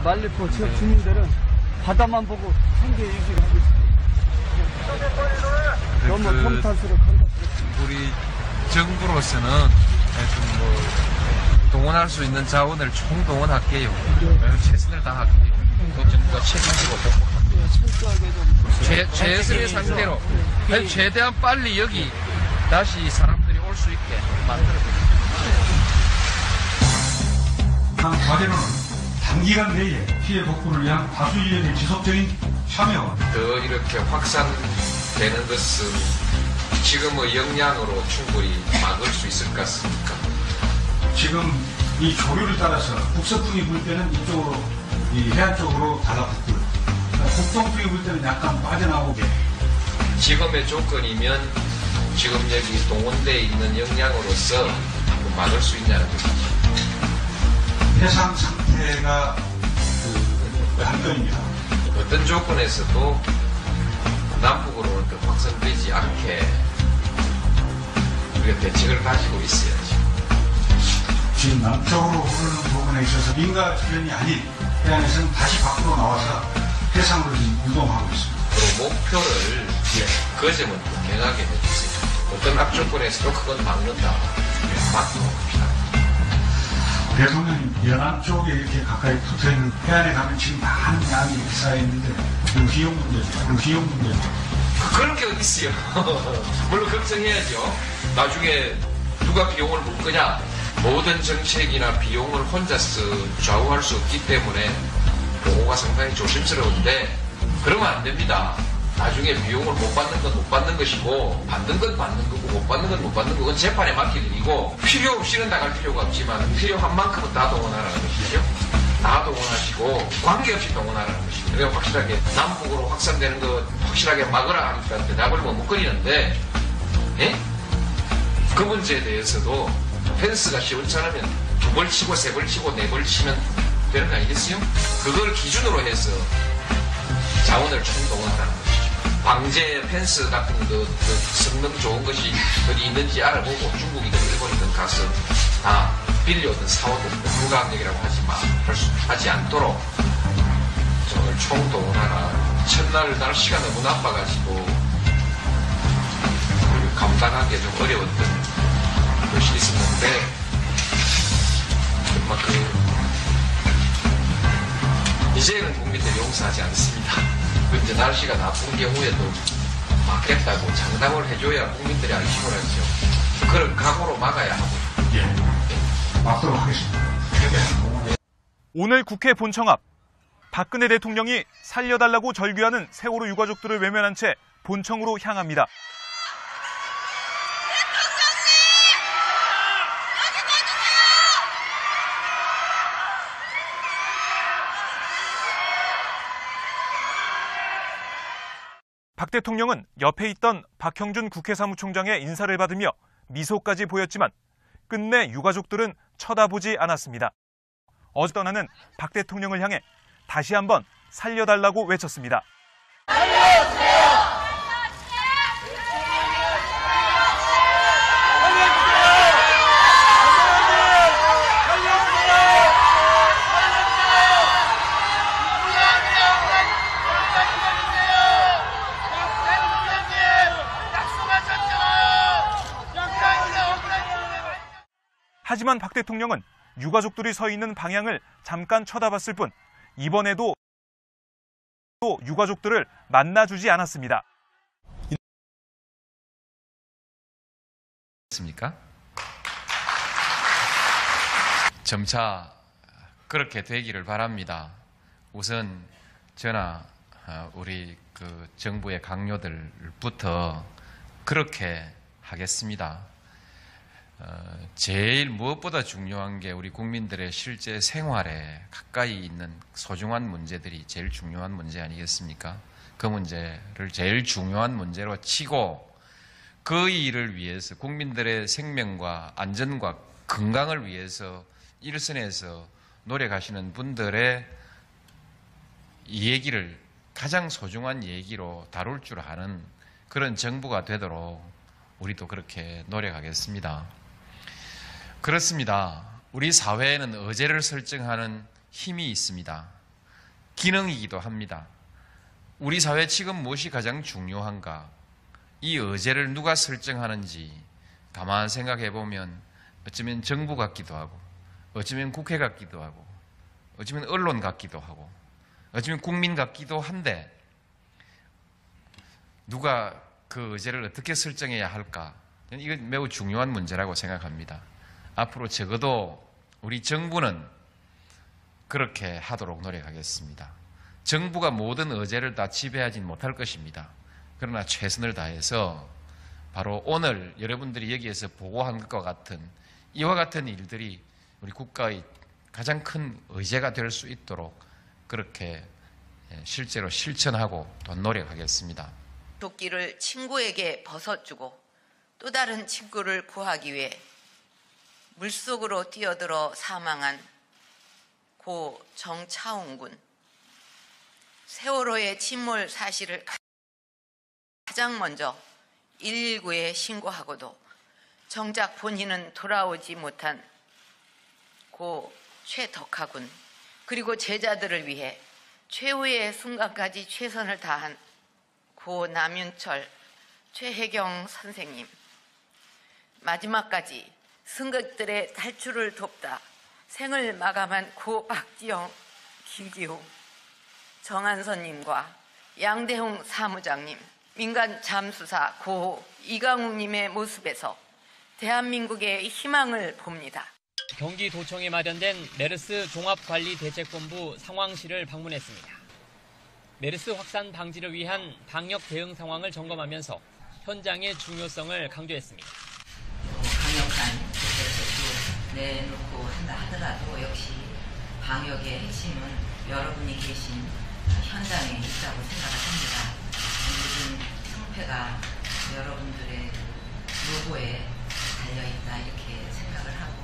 말리포 지역 주민들은 바다만 보고 생계 유지를 하고 있습니다. 너무 평탄스럽고 우리 정부로서는 하여튼 뭐 동원할 수 있는 자원을 총동원할게요. 최선을 다할게요. 또 정부가 책임지고 복복합니다. 최선의 상태로 최대한 빨리 여기 다시 사람들이 올 수 있게 만들어드립니다. 과제로는 단기간 내에 피해 복구를 위한 다수의원의 지속적인 참여와 더 이렇게 확산되는 것은 지금의 역량으로 충분히 막을 수 있을 것 같습니까? 지금 이 조류를 따라서 북서풍이 불 때는 이쪽으로 이 해안 쪽으로 달라붙고요. 북동풍이 불 때는 약간 빠져나오게. 지금의 조건이면 지금 여기 동원되어 있는 역량으로서 막을 수 있냐는 것이죠. 해상 상태가 한 건입니다. 어떤 조건에서도 남북으로는 더 확산되지 않게 우리가 대책을 가지고 있어야죠. 지금 남쪽으로 흐르는 부분에 있어서 민가 주변이 아닌 해안에서는 다시 밖으로 나와서 해상으로 지금 이동하고 있습니다. 그리고 목표를 그 점은 분명하게 해주세요. 어떤 악조건에서도 그건 막는다. 막고 봅시다. 대통령님, 연안 쪽에 이렇게 가까이 붙어있는 해안에 가면 지금 많은 양이 이렇게 쌓여있는데, 그 비용 문제죠. 그런 게 어디 있어요. 물론 걱정해야죠. 나중에 누가 비용을 물 거냐. 모든 정책이나 비용을 혼자서 좌우할 수 없기 때문에 보고가 상당히 조심스러운데 그러면 안 됩니다. 나중에 비용을 못 받는 건 못 받는 것이고 받는 건 받는 거고 못 받는 건 못 받는 거고 그건 재판에 맡길 일이고 필요 없이는 나갈 필요가 없지만 필요한 만큼은 다 동원하라는 것이죠. 다 동원하시고 관계없이 동원하라는 것이죠. 그래서 확실하게 남북으로 확산되는 거 확실하게 막으라 하니까 대답을 머뭇거리는데 그 문제에 대해서도 펜스가 시원찮으면 2벌 치고 3벌 치고 4벌 치면 되는 거 아니겠어요? 그걸 기준으로 해서 자원을 총동원하라는 것이죠. 방제 펜스 같은 그 성능 좋은 것이 어디 있는지 알아보고 중국이든 일본이든 가서 다 빌려오든 사오든 불가항력이라고 하지 않도록 저걸 총동원하라. 첫날 날씨가 너무 나빠가지고 감당하기 좀 어려웠던 것이 있었는데 정말 이제는 국민들이 용서하지 않습니다. 이제 날씨가 나쁜 경우에도 막겠다고 장담을 해줘야 국민들이 안심을 하죠. 그런 각오로 막아야 하고. 막도록 하겠습니다. 오늘 국회 본청 앞 박근혜 대통령이 살려달라고 절규하는 세월호 유가족들을 외면한 채 본청으로 향합니다. 박 대통령은 옆에 있던 박형준 국회 사무총장의 인사를 받으며 미소까지 보였지만 끝내 유가족들은 쳐다보지 않았습니다. 어제 떠나는 박 대통령을 향해 다시 한번 살려달라고 외쳤습니다. 하지만 박 대통령은 유가족들이 서 있는 방향을 잠깐 쳐다봤을 뿐 이번에도 또 유가족들을 만나주지 않았습니다. 있습니까? 점차 그렇게 되기를 바랍니다. 우선 저나 우리 정부의 강요들부터 그렇게 하겠습니다. 제일 무엇보다 중요한 게 우리 국민들의 실제 생활에 가까이 있는 소중한 문제들이 제일 중요한 문제 아니겠습니까? 그 문제를 제일 중요한 문제로 치고 그 일을 위해서 국민들의 생명과 안전과 건강을 위해서 일선에서 노력하시는 분들의 이 얘기를 가장 소중한 얘기로 다룰 줄 아는 그런 정부가 되도록 우리도 그렇게 노력하겠습니다. 그렇습니다. 우리 사회에는 의제를 설정하는 힘이 있습니다. 기능이기도 합니다. 우리 사회 지금 무엇이 가장 중요한가? 이 의제를 누가 설정하는지 가만 생각해 보면 어쩌면 정부 같기도 하고, 어쩌면 국회 같기도 하고, 어쩌면 언론 같기도 하고, 어쩌면 국민 같기도 한데, 누가 그 의제를 어떻게 설정해야 할까? 이건 매우 중요한 문제라고 생각합니다. 앞으로 적어도 우리 정부는 그렇게 하도록 노력하겠습니다. 정부가 모든 의제를 다 지배하지는 못할 것입니다. 그러나 최선을 다해서 바로 오늘 여러분들이 여기에서 보고한 것과 같은 이와 같은 일들이 우리 국가의 가장 큰 의제가 될 수 있도록 그렇게 실제로 실천하고 또 노력하겠습니다. 도끼를 친구에게 벗어주고 또 다른 친구를 구하기 위해 물속으로 뛰어들어 사망한 고 정차훈 군. 세월호의 침몰 사실을 가장 먼저 119에 신고하고도 정작 본인은 돌아오지 못한 고 최덕하 군, 그리고 제자들을 위해 최후의 순간까지 최선을 다한 고 남윤철, 최혜경 선생님, 마지막까지 승객들의 탈출을 돕다 생을 마감한 고 박지영, 김기웅, 정한선님과 양대홍 사무장님, 민간 잠수사 고 이강욱님의 모습에서 대한민국의 희망을 봅니다. 경기도청에 마련된 메르스 종합관리대책본부 상황실을 방문했습니다. 메르스 확산 방지를 위한 방역 대응 상황을 점검하면서 현장의 중요성을 강조했습니다. 강력한 대책을 내놓고 한다 하더라도 역시 방역의 핵심은 여러분이 계신 현장에 있다고 생각을 합니다. 모든 승패가 여러분들의 노고에 달려있다 이렇게 생각을 하고.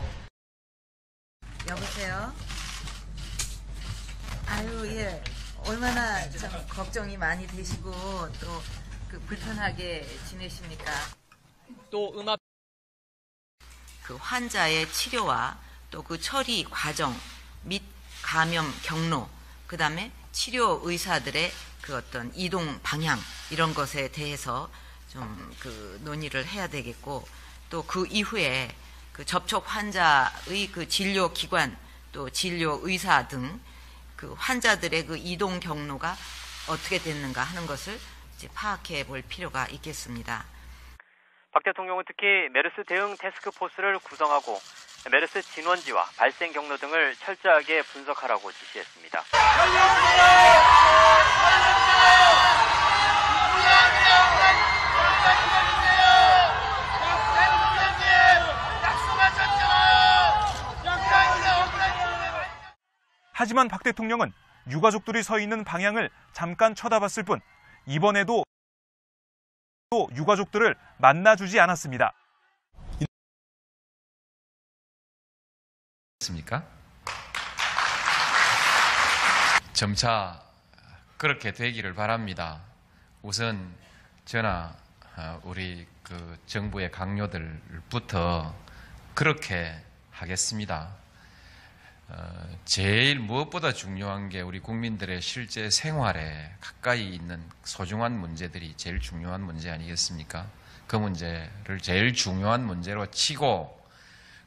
여보세요? 아유, 예. 얼마나 좀 걱정이 많이 되시고 또 불편하게 지내십니까? 또 음압 그 환자의 치료와 또 그 처리 과정 및 감염 경로, 그 다음에 치료 의사들의 그 어떤 이동 방향 이런 것에 대해서 좀 그 논의를 해야 되겠고, 또 그 이후에 그 접촉 환자의 그 진료 기관 또 진료 의사 등 그 환자들의 그 이동 경로가 어떻게 됐는가 하는 것을 이제 파악해 볼 필요가 있겠습니다. 박 대통령은 특히 메르스 대응 태스크포스를 구성하고 메르스 진원지와 발생 경로 등을 철저하게 분석하라고 지시했습니다. 하지만 박 대통령은 유가족들이 서 있는 방향을 잠깐 쳐다봤을 뿐 이번에도 또 유가족들을 만나주지 않았습니다. 있습니까? 점차 그렇게 되기를 바랍니다. 우선 저나 우리 그 정부의 강요들부터 그렇게 하겠습니다. 제일 무엇보다 중요한 게 우리 국민들의 실제 생활에 가까이 있는 소중한 문제들이 제일 중요한 문제 아니겠습니까? 그 문제를 제일 중요한 문제로 치고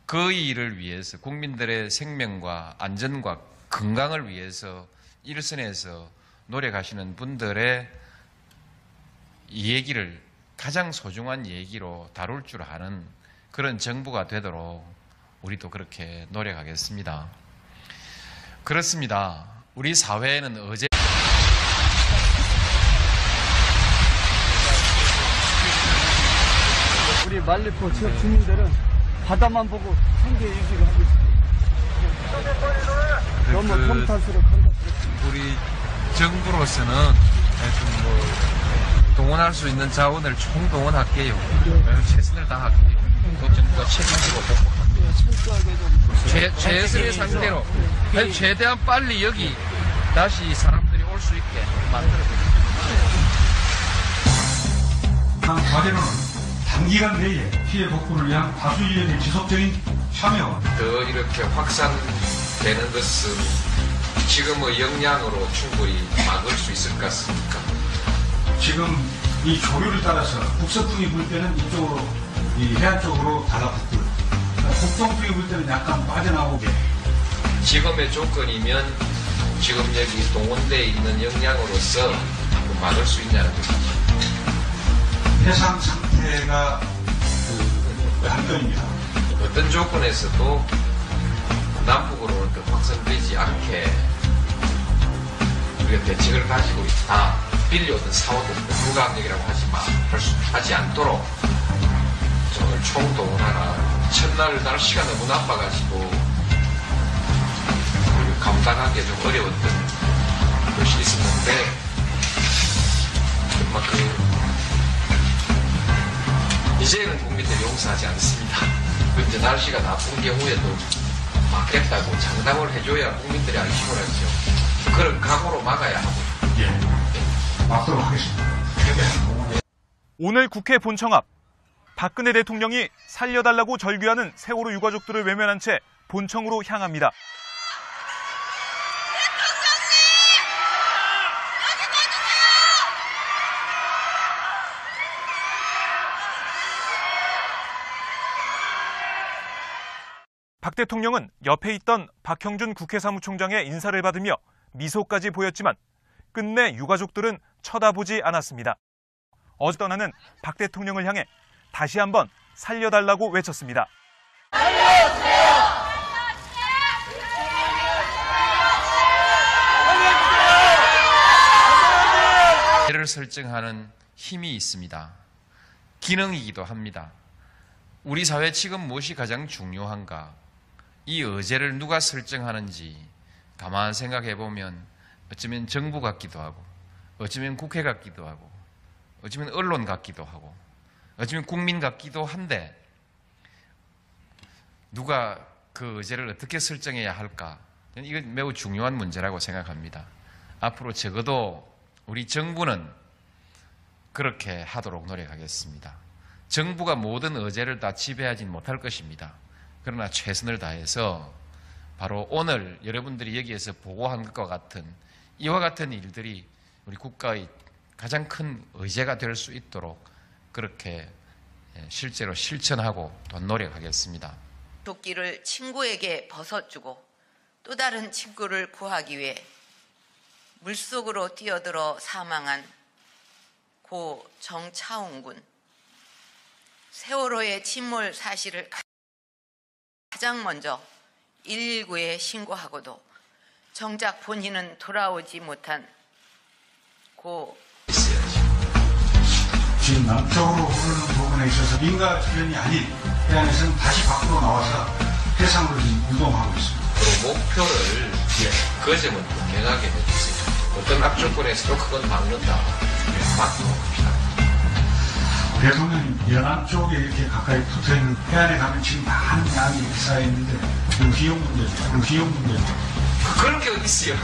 그 일을 위해서 국민들의 생명과 안전과 건강을 위해서 일선에서 노력하시는 분들의 이 얘기를 가장 소중한 얘기로 다룰 줄 아는 그런 정부가 되도록 우리도 그렇게 노력하겠습니다. 그렇습니다. 우리 사회에는 어제 우리 말리포 지역 주민들은 바다만 보고 생계 유지를 하고 있습니다. 너무 평탄스럽고 우리 정부로서는 하여튼 뭐 동원할 수 있는 자원을 총동원할게요. 최선을 다할게요. 또 정부가 책임지고 복복합니다. 최선의 상태로 최대한 빨리 여기 다시 사람들이 올 수 있게 만들어드립니다. 한 과제로는 단기간 내에 피해 복구를 위한 다수의원의 지속적인 참여, 더 이렇게 확산되는 것은 지금의 역량으로 충분히 막을 수 있을 것 같습니까? 지금 이 조류를 따라서 북서풍이 불 때는 이쪽으로, 이 해안 쪽으로 달라붙고요. 북동풍이 불 때는 약간 빠져나오게. 지금의 조건이면 지금 여기 동원대에 있는 역량으로서 막을 수 있냐는 것이죠. 해상 상태가 한편입니다. 어떤 조건에서도 남북으로 확산되지 않게 우리가 대책을 가지고 있다. 빌려오든 사오든 불가항력이라고 하지 않도록 정말 총동원하라. 첫날 날씨가 너무 나빠가지고 감당하기 좀 어려웠던 것이 있었는데 그만큼 이제는 국민들 용서하지 않습니다. 이제 날씨가 나쁜 경우에도 막겠다고 장담을 해줘야 국민들이 안심을 하죠. 그런 각오로 막아야 하고. 예, 막도록 하겠습니다. 오늘 국회 본청 앞 박근혜 대통령이 살려달라고 절규하는 세월호 유가족들을 외면한 채 본청으로 향합니다. 박 대통령은 옆에 있던 박형준 국회 사무총장의 인사를 받으며 미소까지 보였지만 끝내 유가족들은 쳐다보지 않았습니다. 어제 떠나는 박 대통령을 향해 다시 한번 살려달라고 외쳤습니다. 의제를 설정하는 힘이 있습니다. 기능이기도 합니다. 우리 사회 지금 무엇이 가장 중요한가? 이 의제를 누가 설정하는지 가만 생각해 보면 어쩌면 정부 같기도 하고 어쩌면 국회 같기도 하고 어쩌면 언론 같기도 하고 어쩌면 국민 같기도 한데 누가 그 의제를 어떻게 설정해야 할까? 이건 매우 중요한 문제라고 생각합니다. 앞으로 적어도 우리 정부는 그렇게 하도록 노력하겠습니다. 정부가 모든 의제를 다 지배하지는 못할 것입니다. 그러나 최선을 다해서 바로 오늘 여러분들이 여기에서 보고한 것과 같은 이와 같은 일들이 우리 국가의 가장 큰 의제가 될 수 있도록 그렇게 실제로 실천하고 또 노력하겠습니다. 도끼를 친구에게 벗어주고 또 다른 친구를 구하기 위해 물속으로 뛰어들어 사망한 고 정차웅 군. 세월호의 침몰 사실을 가장 먼저 119에 신고하고도 정작 본인은 돌아오지 못한 고 지금 남쪽으로 흐르는 부분에 있어서 민가 주변이 아닌 해안에서는 다시 밖으로 나와서 해상으로 이동하고 있습니다. 그 목표를 그 점은 분명하게 해주세요. 어떤 악조건에서도 그건 막는다. 막도록 합시다. 대통령이 연안 쪽에 이렇게 가까이 붙어있는 해안에 가면 지금 많은 양이 이렇게 쌓여있는데 그 비용 문제죠. 그런 게 어디 있어요.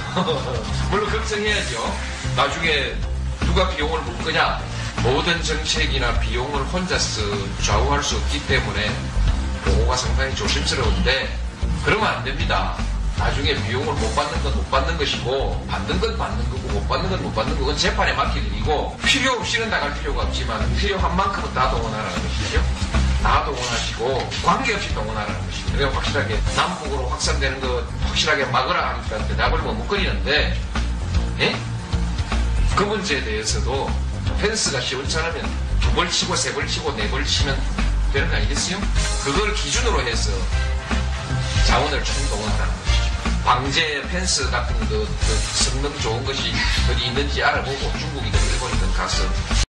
물론 걱정해야죠. 나중에 누가 비용을 물 거냐. 모든 정책이나 비용을 혼자서 좌우할 수 없기 때문에 보고가 상당히 조심스러운데 그러면 안 됩니다. 나중에 비용을 못 받는 건 못 받는 것이고 받는 건 받는 거고 못 받는 건 못 받는 거건 재판에 맡길 일이고 필요 없이는 나갈 필요가 없지만 필요한 만큼은 다 동원하라는 것이죠. 다 동원하시고 관계없이 동원하라는 것이죠. 그래야 확실하게 남북으로 확산되는 거 확실하게 막으라 하니까 대답을 머뭇거리는데 그 문제에 대해서도 펜스가 시원찮으면 2벌 치고 3벌 치고 4벌 치면 되는 거 아니겠어요? 그걸 기준으로 해서 자원을 총동원하라는 것이죠. 방제 펜스 같은 그 성능 좋은 것이 어디 있는지 알아보고 중국이든 일본이든 가서